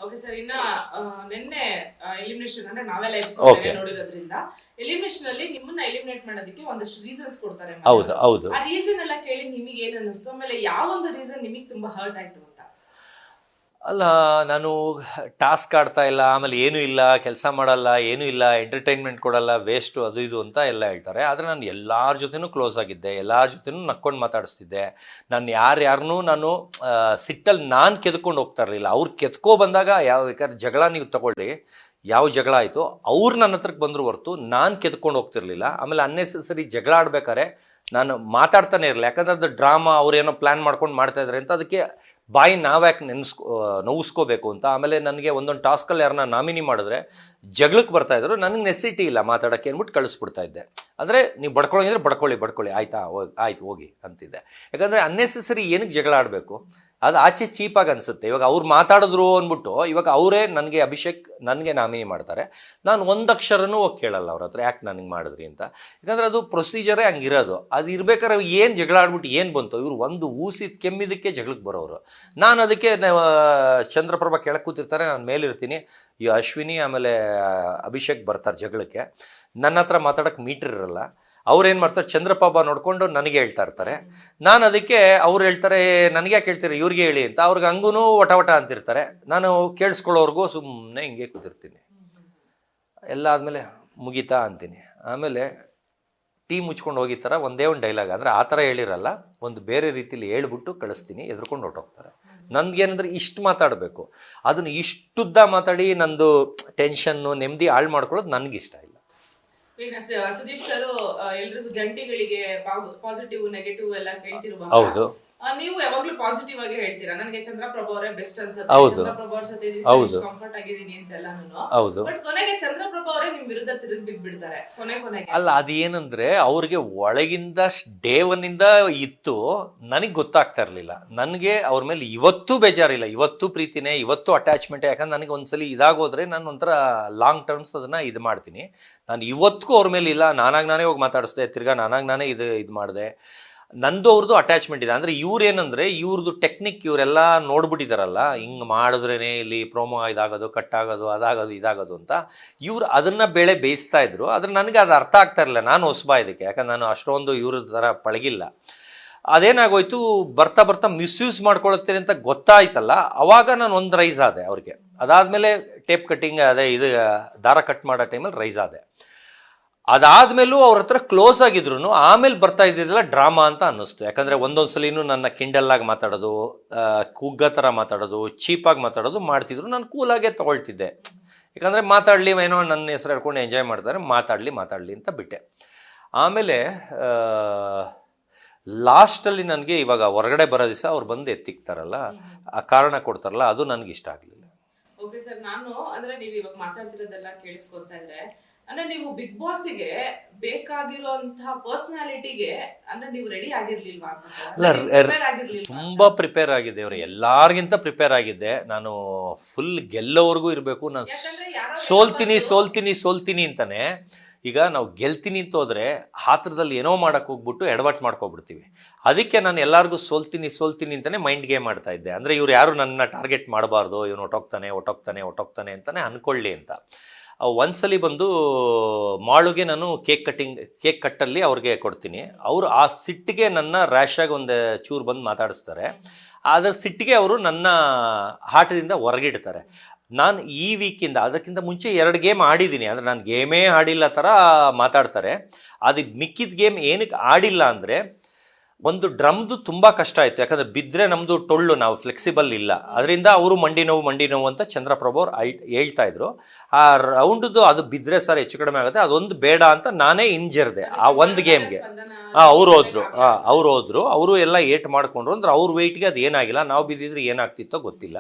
Okay sir, ಇನ್ನ ನಿನ್ನೆ elimination ಅಂದ್ರೆ ನಾವೆಲ್ಲ ಎಪಿಸೋಡ್ ನೋಡಿರೋದ್ರಿಂದ ಎಲಿಮಿನೇಷನ್ ಅಲ್ಲಿ ನಿಮ್ಮನ್ನ ಎಲಿಮಿನೇಟ್ ಮಾಡೋದಕ್ಕೆ ಒಂದಷ್ಟು ರೀಸನ್ಸ್ ಕೊಡ್ತಾರೆ. ಹೌದು ಹೌದು. ಆ ರೀಸನ್ ಎಲ್ಲ ಕೇಳಿ ನಿಮಗೆ ಏನ್ ಅನ್ನಿಸ್ತು, ಆಮೇಲೆ ಯಾವ ಒಂದು ರೀಸನ್ ನಿಮಗೆ ತುಂಬಾ ಹರ್ಟ್ ಆಯ್ತು ಅಂತ? ಅಲ್ಲ, ನಾನು ಟಾಸ್ಕ್ ಆಡ್ತಾ ಇಲ್ಲ, ಆಮೇಲೆ ಏನೂ ಇಲ್ಲ, ಕೆಲಸ ಮಾಡಲ್ಲ, ಏನೂ ಇಲ್ಲ, ಎಂಟರ್ಟೈನ್ಮೆಂಟ್ ಕೊಡಲ್ಲ, ವೇಸ್ಟು ಅದು ಇದು ಅಂತ ಎಲ್ಲ ಹೇಳ್ತಾರೆ. ಆದರೆ ನಾನು ಎಲ್ಲರ ಜೊತೆನೂ ಕ್ಲೋಸ್ ಆಗಿದ್ದೆ, ಎಲ್ಲರ ಜೊತೆನೂ ನಕ್ಕೊಂಡು ಮಾತಾಡಿಸ್ತಿದ್ದೆ. ನಾನು ಯಾರನ್ನೂ ನಾನು ಸಿಟ್ಟಲ್ಲಿ ನಾನು ಕೆದ್ಕೊಂಡು ಹೋಗ್ತಾ ಇರಲಿಲ್ಲ. ಅವ್ರು ಕೆತ್ಕೊ ಬಂದಾಗ ಬೇಕಾದ್ರೆ ಜಗಳ ನೀವು ತಗೊಳ್ಳಿ, ಯಾವ ಜಗಳ ಆಯಿತು ಅವ್ರು ನನ್ನ ಹತ್ರಕ್ಕೆ ಬಂದರೂ ಹೊರತು ನಾನು ಕೆತ್ಕೊಂಡು ಹೋಗ್ತಿರ್ಲಿಲ್ಲ. ಆಮೇಲೆ ಅನ್ನೆಸೆಸರಿ ಜಗಳ ಆಡ್ಬೇಕಾರೆ ನಾನು ಮಾತಾಡ್ತಾನೆ ಇರಲಿಲ್ಲ, ಯಾಕಂದ್ರೆ ಅದು ಡ್ರಾಮಾ, ಅವ್ರೇನೋ ಪ್ಲ್ಯಾನ್ ಮಾಡ್ಕೊಂಡು ಮಾಡ್ತಾಯಿದ್ದಾರೆ ಅಂತ ಅದಕ್ಕೆ ಬಾಯಿ ನಾವ್ಯಾಕೆ ನೋವಿಸ್ಕೋಬೇಕು ಅಂತ. ಆಮೇಲೆ ನನಗೆ ಒಂದೊಂದು ಟಾಸ್ಕಲ್ಲಿ ಯಾರನ್ನ ನಾಮಿನಿ ಮಾಡಿದ್ರೆ ಜಗಳಕ್ಕೆ ಬರ್ತಾಯಿದ್ರು, ನನಗೆ ನೆಸಿಟಿ ಇಲ್ಲ ಮಾತಾಡೋಕ್ಕೆ ಅಂದ್ಬಿಟ್ಟು ಕಳಿಸ್ಬಿಡ್ತಾ ಇದ್ದೆ. ಅಂದರೆ ನೀವು ಬಡ್ಕೊಳ್ಳೋಂಗಿದ್ರೆ ಬಡ್ಕೊಳ್ಳಿ, ಆಯಿತಾ, ಆಯ್ತು ಹೋಗಿ ಅಂತಿದ್ದೆ. ಯಾಕಂದರೆ ಅನ್ನೆಸೆಸರಿ ಏನಕ್ಕೆ ಜಗಳ ಆಡಬೇಕು, ಅದು ಆಚೆ ಚೀಪಾಗಿ ಅನಿಸುತ್ತೆ. ಇವಾಗ ಅವ್ರು ಮಾತಾಡಿದ್ರು ಅಂದ್ಬಿಟ್ಟು ಇವಾಗ ಅವರೇ ನನಗೆ ಅಭಿಷೇಕ್ ನನಗೆ ನಾಮಿನಿ ಮಾಡ್ತಾರೆ, ನಾನು ಒಂದು ಅಕ್ಷರನೂ ಹೋಗಿ ಕೇಳಲ್ಲ ಅವ್ರ ಹತ್ರ, ಯಾಕೆ ನನಗೆ ಮಾಡಿದ್ರಿ ಅಂತ. ಯಾಕಂದರೆ ಅದು ಪ್ರೊಸೀಜರೇ ಹಂಗಿರೋದು. ಅದು ಇರ್ಬೇಕಾದ್ರೆ ಏನು ಜಗಳ ಆಡ್ಬಿಟ್ಟು ಏನು ಬಂತು, ಇವರು ಒಂದು ಊಸಿದ ಕೆಮ್ಮಿದಕ್ಕೆ ಜಗಳಕ್ಕೆ ಬರೋರು. ನಾನು ಅದಕ್ಕೆ ಚಂದ್ರಪ್ರಭಾ ಕೆಳಗೆ ಕೂತಿರ್ತಾರೆ, ನಾನು ಮೇಲಿರ್ತೀನಿ, ಈ ಅಶ್ವಿನಿ ಆಮೇಲೆ ಅಭಿಷೇಕ್ ಬರ್ತಾರೆ ಜಗಳಕ್ಕೆ. ನನ್ನ ಹತ್ರ ಮಾತಾಡೋಕ್ಕೆ ಮೀಟ್ರ್ ಇರಲ್ಲ. ಅವ್ರೇನು ಮಾಡ್ತಾರೆ, ಚಂದ್ರಪ್ರಭಾ ನೋಡಿಕೊಂಡು ನನಗೆ ಹೇಳ್ತಾ ಇರ್ತಾರೆ. ನಾನು ಅದಕ್ಕೆ ಅವ್ರು ಹೇಳ್ತಾರೆ, ನನಗೆ ಯಾಕೆ ಹೇಳ್ತೀರಿ, ಇವ್ರಿಗೆ ಹೇಳಿ ಅಂತ. ಅವ್ರಿಗೆ ಹಂಗೂ ವಟ ಅಂತಿರ್ತಾರೆ. ನಾನು ಕೇಳಿಸ್ಕೊಳ್ಳೋರ್ಗೂ ಸುಮ್ಮನೆ ಹಿಂಗೆ ಕೂತಿರ್ತೀನಿ. ಎಲ್ಲ ಆದಮೇಲೆ ಮುಗೀತಾ ಅಂತೀನಿ. ಆಮೇಲೆ ಟೀ ಮುಚ್ಕೊಂಡು ಹೋಗಿತ್ತಾರ ಒಂದೇ ಒಂದು ಡೈಲಾಗ್, ಅಂದರೆ ಆ ಥರ ಹೇಳಿರಲ್ಲ, ಒಂದು ಬೇರೆ ರೀತಿಲಿ ಹೇಳ್ಬಿಟ್ಟು ಕಳಿಸ್ತೀನಿ, ಎದ್ರುಕೊಂಡು ಹೊರಟೋಗ್ತಾರೆ. ನನಗೇನಂದ್ರೆ ಇಷ್ಟು ಮಾತಾಡಬೇಕು, ಅದನ್ನು ಇಷ್ಟುದ್ದ ಮಾತಾಡಿ ನಂದು ಟೆನ್ಷನ್ನು ನೆಮ್ಮದಿ ಹಾಳು ಮಾಡ್ಕೊಳ್ಳೋದು ನನಗಿಷ್ಟ ಇಲ್ಲ. ಸುದೀಪ್ ಸರ್ ಎಲ್ರಿಗೂ ಜಂಟಿಗಳಿಗೆ ಪಾಸಿಟಿವ್ ನೆಗೆಟಿವ್ ಎಲ್ಲ ಕೇಳ್ತಿರುವಾಗ ಹೌದು, ನೀವು ಯಾವಾಗ್ಲೂ ಪಾಸಿಟಿವ್ ಆಗಿ ಹೇಳ್ತೀರಾ, ನನಗೆ ಚಂದ್ರಪ್ರಭಾ ಅವರೇ ಬೆಸ್ಟ್ ಅನ್ಸುತ್ತೆ, ಚಂದ್ರಪ್ರಭಾ ಅವ್ರ ಜೊತೆ ಕಂಫರ್ಟ್ ಆಗಿದ್ದೀನಿ ಅಂತೆಲ್ಲಾನು. ಹೌದು. ಬಟ್ ಕೊನೆಗೆ ಚಂದ್ರಪ್ರಭಾ ಅವರೇ ನಿಮ್ ವಿರುದ್ಧ ತಿರುಗಿ ಬಿದ್ಬಿಡ್ತಾರೆ ಕೊನೆಗೆ. ಅಲ್ಲ, ಅದೇನಂದ್ರೆ ಅವ್ರಿಗೆ ಒಳಗಿಂದ ಡೇ ಒನ್ ಇಂದ ಇತ್ತು, ನನಗೆ ಗೊತ್ತಾಗ್ತಾ ಇರ್ಲಿಲ್ಲ. ನನಗೆ ಅವ್ರ ಮೇಲೆ ಇವತ್ತೂ ಬೇಜಾರಿಲ್ಲ, ಇವತ್ತು ಪ್ರೀತಿನೇ, ಇವತ್ತು ಅಟ್ಯಾಚ್ಮೆಂಟ್. ಯಾಕಂದ್ರೆ ನನಗೆ ಒಂದ್ಸಲಿ ಇದಾಗೋದ್ರೆ ನಾನು ಒಂಥರ ಲಾಂಗ್ ಟರ್ಮ್ಸ್ ಅದನ್ನ ಇದು ಮಾಡ್ತೀನಿ. ನಾನು ಇವತ್ತಿಗೂ ಅವ್ರ ಮೇಲೆ ಇಲ್ಲ, ನಾನಾಗಿ ಹೋಗಿ ಮಾತಾಡಿಸ್ದೆ, ತಿರ್ಗಾ ನಾನೇ ಇದು ಮಾಡಿದೆ. ನಂದು ಅವ್ರದ್ದು ಅಟ್ಯಾಚ್ಮೆಂಟ್ ಇದೆ. ಅಂದರೆ ಇವ್ರೇನಂದರೆ ಇವ್ರದ್ದು ಟೆಕ್ನಿಕ್ ಇವರೆಲ್ಲ ನೋಡ್ಬಿಟ್ಟಿದಾರಲ್ಲ, ಹಿಂಗೆ ಮಾಡಿದ್ರೇ ಇಲ್ಲಿ ಪ್ರೋಮೋ ಇದಾಗೋದು, ಕಟ್ಟಾಗೋದು, ಅದಾಗೋದು, ಇದಾಗೋದು ಅಂತ ಇವ್ರು ಅದನ್ನು ಬೇಯಿಸ್ತಾ ಇದ್ರು. ಆದರೆ ನನಗೆ ಅದು ಅರ್ಥ ಆಗ್ತಾ ಇರಲಿಲ್ಲ, ನಾನು ಹೊಸಬ ಇದಕ್ಕೆ, ಯಾಕಂದ್ರೆ ನಾನು ಅಷ್ಟೊಂದು ಇವ್ರ ಥರ ಪಳಗಿಲ್ಲ. ಅದೇನಾಗೋಯ್ತು, ಬರ್ತಾ ಮಿಸ್ಯೂಸ್ ಮಾಡ್ಕೊಳತ್ತೀನಿ ಅಂತ ಗೊತ್ತಾಯ್ತಲ್ಲ, ಅವಾಗ ನಾನು ಒಂದು ರೈಸ್ ಆದೆ ಅವ್ರಿಗೆ. ಅದಾದಮೇಲೆ ಟೇಪ್ ಕಟ್ಟಿಂಗ್ ಇದು ದಾರ ಕಟ್ ಮಾಡೋ ಟೈಮಲ್ಲಿ ರೈಸ್ ಆದೆ. ಅದಾದ್ಮೇಲೂ ಅವ್ರ ಹತ್ರ ಕ್ಲೋಸ್ ಆಗಿದ್ರು ಆಮೇಲೆ ಬರ್ತಾ ಇದ್ದಿದ್ದೆಲ್ಲ ಡ್ರಾಮಾ ಅಂತ ಅನ್ನಿಸ್ತು. ಯಾಕಂದರೆ ಒಂದೊಂದ್ಸಲಿನೂ ನನ್ನ ಕಿಂಡಲ್ಲಾಗಿ ಮಾತಾಡೋದು, ಕುಗ್ಗ ಥರ ಮಾತಾಡೋದು, ಚೀಪಾಗಿ ಮಾತಾಡೋದು ಮಾಡ್ತಿದ್ರು. ನಾನು ಕೂಲಾಗೇ ತೊಗೊಳ್ತಿದ್ದೆ, ಯಾಕಂದರೆ ಮಾತಾಡಲಿ, ಏನೋ ನನ್ನ ಹೆಸರು ಹೇಳ್ಕೊಂಡು ಎಂಜಾಯ್ ಮಾಡ್ತಾರೆ, ಮಾತಾಡಲಿ ಅಂತ ಬಿಟ್ಟೆ. ಆಮೇಲೆ ಲಾಸ್ಟಲ್ಲಿ ನನಗೆ ಇವಾಗ ಹೊರಗಡೆ ಬರೋ ದಿವಸ ಅವ್ರು ಬಂದು ಎತ್ತಿಕ್ತಾರಲ್ಲ, ಆ ಕಾರಣ ಕೊಡ್ತಾರಲ್ಲ, ಅದು ನನಗೆ ಇಷ್ಟ ಆಗಲಿಲ್ಲ. ಓಕೆ ಸರ್, ನಾನು ಅಂದರೆ ನೀವು ಇವಾಗ ಮಾತಾಡ್ತಿರೋದೆಲ್ಲ ಕೇಳಿಸ್ಕೊತಾ ಇದ್ರೆ, ಅಂದ್ರೆ ನೀವು ಬಿಗ್ ಬಾಸ್ಗೆ ಬೇಕಾಗಿರುವಂತಹ ಪರ್ಸನಾಲಿಟಿಗೆ ಅಂದ್ರೆ ನೀವು ರೆಡಿ ಆಗಿರ್ಲಿಲ್ವಾ? ತುಂಬಾ ಪ್ರಿಪೇರ್ ಆಗಿದ್ದೆ, ಅವ್ರು ಎಲ್ಲಾರ್ಗಿಂತ ಪ್ರಿಪೇರ್ ಆಗಿದ್ದೆ. ನಾನು ಫುಲ್ ಗೆಲ್ಲೋವರೆಗೂ ಇರಬೇಕು, ನಾನು ಸೋಲ್ತೀನಿ ಅಂತಾನೆ. ಈಗ ನಾವು ಗೆಲ್ತೀನಿ ಅಂತ ಹೋದ್ರೆ ಹಾತ್ರದಲ್ಲಿ ಏನೋ ಮಾಡಕ್ ಹೋಗ್ಬಿಟ್ಟು ಎಡವಟ್ ಮಾಡ್ಕೊಬಿಡ್ತೀವಿ. ಅದಕ್ಕೆ ನಾನು ಎಲ್ಲರಿಗೂ ಸೋಲ್ತೀನಿ ಅಂತಾನೆ ಮೈಂಡ್ ಗೇಮ್ ಮಾಡ್ತಾ ಇದ್ದೆ. ಅಂದ್ರೆ ಇವ್ರು ಯಾರು ನನ್ನ ಟಾರ್ಗೆಟ್ ಮಾಡಬಾರ್ದು, ಇವನು ಒಟ್ಟೋಗ್ತಾನೆ ಅಂತಾನೆ ಅನ್ಕೊಳ್ಳಿ ಅಂತ. ಒಂದ್ಸಲಿ ಬಂದು ಮಾಳುಗೆ ನಾನು ಕೇಕ್ ಕಟ್ಟಲ್ಲಿ ಅವ್ರಿಗೆ ಕೊಡ್ತೀನಿ. ಅವರು ಆ ಸಿಟ್ಟಿಗೆ ನನ್ನ ರ್ಯಾಶಾಗಿ ಒಂದು ಚೂರು ಬಂದು ಮಾತಾಡಿಸ್ತಾರೆ. ಅದರ ಸಿಟ್ಟಿಗೆ ಅವರು ನನ್ನ ಆಟದಿಂದ ಹೊರಗಿಡ್ತಾರೆ. ನಾನು ಈ ವೀಕಿಂದ, ಅದಕ್ಕಿಂತ ಮುಂಚೆ 2 ಗೇಮ್ ಆಡಿದ್ದೀನಿ, ಅಂದರೆ ನಾನು ಗೇಮೇ ಆಡಿಲ್ಲ ಥರ ಮಾತಾಡ್ತಾರೆ. ಅದು ಮಿಕ್ಕಿದ ಗೇಮ್ ಏನಕ್ಕೆ ಆಡಿಲ್ಲ ಅಂದರೆ, ಒಂದು ಡ್ರಮ್ದು ತುಂಬ ಕಷ್ಟ ಆಯಿತು, ಯಾಕಂದರೆ ಬಿದ್ದರೆ ನಮ್ಮದು ಟೊಳ್ಳು, ನಾವು ಫ್ಲೆಕ್ಸಿಬಲ್ ಇಲ್ಲ. ಅದರಿಂದ ಅವರು ಮಂಡಿ ನೋವು ಅಂತ ಚಂದ್ರಪ್ರಭಾ ಅವ್ರು ಹೇಳ್ತಾ ಇದ್ರು. ಆ ರೌಂಡ್ದು ಅದು ಬಿದ್ದರೆ ಸರ್ ಹೆಚ್ಚು ಕಡಿಮೆ ಆಗುತ್ತೆ, ಅದೊಂದು ಬೇಡ ಅಂತ ನಾನೇ ಹಿಂಜರ್ದೆ ಆ ಒಂದು ಗೇಮ್ಗೆ. ಅವ್ರು ಹೋದ್ರು, ಅವರು ಎಲ್ಲ ಏಟ್ ಮಾಡ್ಕೊಂಡ್ರು. ಅಂದ್ರೆ ಅವ್ರ ವೆಯ್ಟ್ಗೆ ಅದು ಏನಾಗಿಲ್ಲ, ನಾವು ಬಿದ್ದಿದ್ರೆ ಏನಾಗ್ತಿತ್ತೋ ಗೊತ್ತಿಲ್ಲ.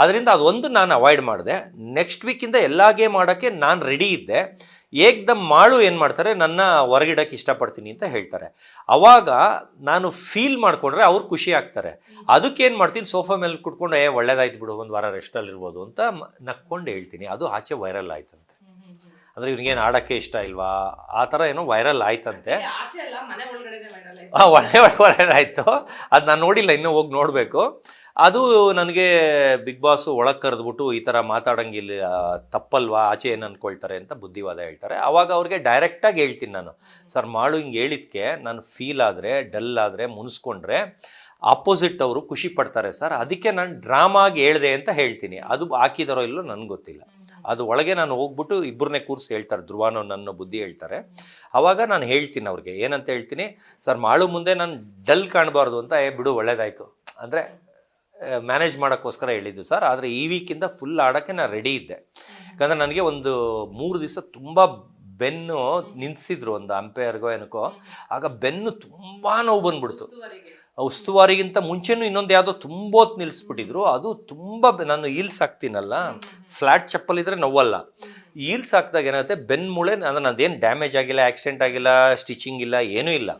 ಅದರಿಂದ ಅದೊಂದು ನಾನು ಅವಾಯ್ಡ್ ಮಾಡಿದೆ. ನೆಕ್ಸ್ಟ್ ವೀಕಿಂದ ಎಲ್ಲ ಗೇಮ್ ಮಾಡೋಕ್ಕೆ ನಾನು ರೆಡಿ ಇದ್ದೆ. ಏಕ್ದಮ್ ಮಾಳು ಏನು ಮಾಡ್ತಾರೆ, ನನ್ನ ಹೊರಗಿಡಕ್ಕೆ ಇಷ್ಟಪಡ್ತೀನಿ ಅಂತ ಹೇಳ್ತಾರೆ. ಅವಾಗ ನಾನು ಫೀಲ್ ಮಾಡಿಕೊಂಡ್ರೆ ಅವ್ರು ಖುಷಿ ಆಗ್ತಾರೆ. ಅದಕ್ಕೇನು ಮಾಡ್ತೀನಿ, ಸೋಫಾ ಮೇಲೆ ಕುಟ್ಕೊಂಡು ಒಳ್ಳೇದಾಯ್ತು ಬಿಡು, ಒಂದು ವಾರ ರೆಸ್ಟಲ್ಲಿರ್ಬೋದು ಅಂತ ನಕ್ಕೊಂಡು ಹೇಳ್ತೀನಿ. ಅದು ಆಚೆ ವೈರಲ್ ಆಯ್ತಂತೆ. ಅಂದರೆ ಇವ್ನಿಗೇನು ಆಡೋಕ್ಕೆ ಇಷ್ಟ ಇಲ್ವಾ ಆ ಥರ ಏನೋ ವೈರಲ್ ಆಯ್ತಂತೆ. ಆಚೆ ಅಲ್ಲ, ಮನೆ ಒಳಗಡೆನೆ viral ಆಯ್ತು. ವೈರಲ್ ಆಯಿತು. ಅದು ನಾನು ನೋಡಿಲ್ಲ, ಇನ್ನೂ ಹೋಗಿ ನೋಡಬೇಕು. ಅದು ನನಗೆ ಬಿಗ್ ಬಾಸ್ ಒಳಗೆ ಕರೆದ್ಬಿಟ್ಟು ಈ ಥರ ಮಾತಾಡಂಗಿಲ್ಲ, ತಪ್ಪಲ್ವಾ, ಆಚೆ ಏನು ಅಂದ್ಕೊಳ್ತಾರೆ ಅಂತ ಬುದ್ಧಿವಾದ ಹೇಳ್ತಾರೆ. ಆವಾಗ ಅವ್ರಿಗೆ ಡೈರೆಕ್ಟಾಗಿ ಹೇಳ್ತೀನಿ ನಾನು, ಸರ್ ಮಾಡು ಹಿಂಗೆ ಹೇಳಿದ್ಕೆ ನಾನು ಫೀಲ್ ಆದರೆ, ಡಲ್ ಆದರೆ, ಮುನ್ಸ್ಕೊಂಡ್ರೆ ಆಪೋಸಿಟ್ ಅವರು ಖುಷಿ ಪಡ್ತಾರೆ ಸರ್, ಅದಕ್ಕೆ ನಾನು ಡ್ರಾಮಾಗಿ ಹೇಳ್ದೆ ಅಂತ ಹೇಳ್ತೀನಿ. ಅದು ಹಾಕಿದಾರೋ ಇಲ್ಲೋ ನನಗೆ ಗೊತ್ತಿಲ್ಲ. ಅದು ಒಳಗೆ ನಾನು ಹೋಗ್ಬಿಟ್ಟು ಇಬ್ಬರನ್ನೇ ಕೂರಿಸಿ ಹೇಳ್ತಾರೆ, ಧ್ರುವನೋ ನನ್ನ ಬುದ್ಧಿ ಹೇಳ್ತಾರೆ. ಆವಾಗ ನಾನು ಹೇಳ್ತೀನಿ ಅವ್ರಿಗೆ, ಏನಂತ ಹೇಳ್ತೀನಿ, ಸರ್ ಮಾಡು ಮುಂದೆ ನಾನು ಡಲ್ ಕಾಣಬಾರ್ದು ಅಂತ, ಬಿಡು ಒಳ್ಳೇದಾಯಿತು ಅಂದರೆ ಮ್ಯಾನೇಜ್ ಮಾಡೋಕ್ಕೋಸ್ಕರ ಹೇಳಿದ್ದು ಸರ್. ಆದರೆ ಈ ವೀಕಿಂದ ಫುಲ್ ಆಡೋಕ್ಕೆ ನಾನು ರೆಡಿ ಇದ್ದೆ. ಯಾಕಂದರೆ ನನಗೆ ಒಂದು 3 ದಿವಸ ತುಂಬ ಬೆನ್ನು ನಿಲ್ಲಿಸಿದ್ರು, ಒಂದು ಅಂಪೈರ್ಗೋ ಏನಕ್ಕೋ. ಆಗ ಬೆನ್ನು ತುಂಬ ನೋವು ಬಂದ್ಬಿಡ್ತು. ಉಸ್ತುವಾರಿಗಿಂತ ಮುಂಚೆನೂ ಇನ್ನೊಂದು ಯಾವುದೋ ತುಂಬ ಹೊತ್ತು ನಿಲ್ಲಿಸ್ಬಿಟ್ಟಿದ್ರು. ಅದು ತುಂಬ ನಾನು ಈಲ್ಸ್ ಹಾಕ್ತೀನಲ್ಲ, ಫ್ಲ್ಯಾಟ್ ಚಪ್ಪಲ್ ಇದ್ರೆ ನೋವಲ್ಲ. ಈಲ್ಸ್ ಹಾಕಿದಾಗ ಏನಾಗುತ್ತೆ, ಬೆನ್ನು ಮೂಳೆ ಅಂದರೆ ಅದೇನು ಡ್ಯಾಮೇಜ್ ಆಗಿಲ್ಲ, ಆಕ್ಸಿಡೆಂಟ್ ಆಗಿಲ್ಲ, ಸ್ಟಿಚಿಂಗ್ ಇಲ್ಲ, ಏನೂ ಇಲ್ಲ.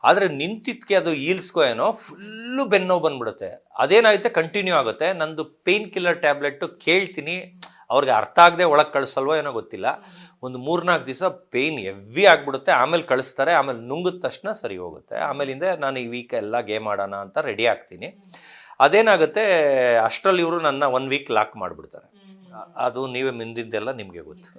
ಆದರೆ ನಿಂತಿದ್ದಕ್ಕೆ ಅದು ಈಲ್ಸ್ಕೋ ಏನೋ ಫುಲ್ಲು ಬೆನ್ನು ನೋವು ಬಂದ್ಬಿಡುತ್ತೆ. ಅದೇನಾಗುತ್ತೆ, ಕಂಟಿನ್ಯೂ ಆಗುತ್ತೆ. ನಂದು ಪೇಯ್ನ್ ಕಿಲ್ಲರ್ ಟ್ಯಾಬ್ಲೆಟ್ಟು ಕೇಳ್ತೀನಿ, ಅವ್ರಿಗೆ ಅರ್ಥ ಆಗದೆ ಒಳಗೆ ಕಳಿಸಲ್ವೋ ಏನೋ ಗೊತ್ತಿಲ್ಲ. ಒಂದು 3-4 ದಿವಸ ಪೇಯ್ನ್ ಹೆವಿ ಆಗಿಬಿಡುತ್ತೆ, ಆಮೇಲೆ ಕಳಿಸ್ತಾರೆ. ಆಮೇಲೆ ನುಂಗಿದ ತಕ್ಷಣ ಸರಿ ಹೋಗುತ್ತೆ. ಆಮೇಲಿಂದ ನಾನು ಈ ವೀಕ್ ಎಲ್ಲ ಗೇಮ್ ಆಡೋಣ ಅಂತ ರೆಡಿ ಆಗ್ತೀನಿ. ಅದೇನಾಗುತ್ತೆ, ಅಷ್ಟರಲ್ಲಿ ಇವರು ನನ್ನ 1 ವೀಕ್ ಲಾಕ್ ಮಾಡಿಬಿಡ್ತಾರೆ. ಅದು ನೀವೇ ಮುಂದಿಂದೆಲ್ಲ ನಿಮಗೆ ಗೊತ್ತು.